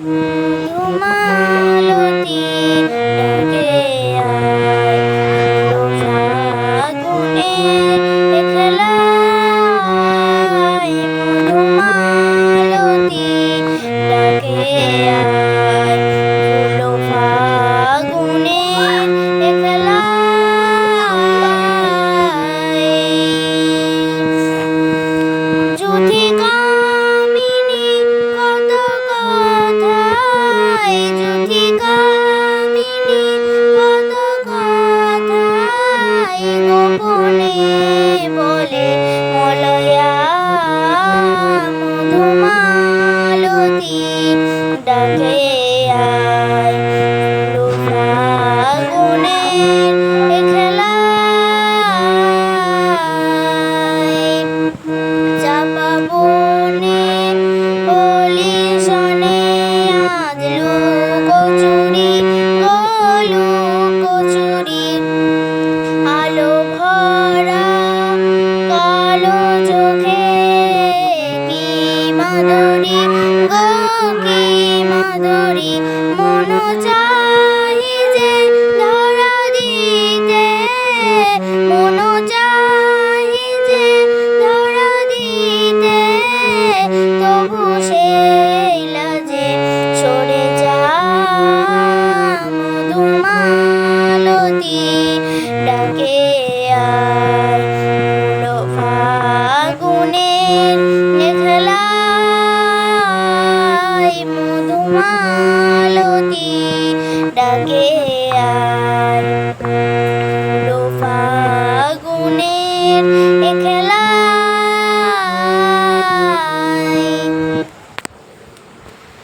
মধুমালতী ডাকে আয়, ফাগুনের খেলায়। মধুমালতী ডাকে আয়, ফাগুনের খেলায়। যুথিকামিনী কত কথায়, যুথিকামিনী কত কথায় গোপনে বলে মলয়া। মধুমালতী ডাকে আয়, ফাগুনের খেলায়। চাপা বনে কলি শনে আজ লুকোচুরি গো লুকোচুরি। আলো ভরা কালো চোখে কি মাধুরী গো কি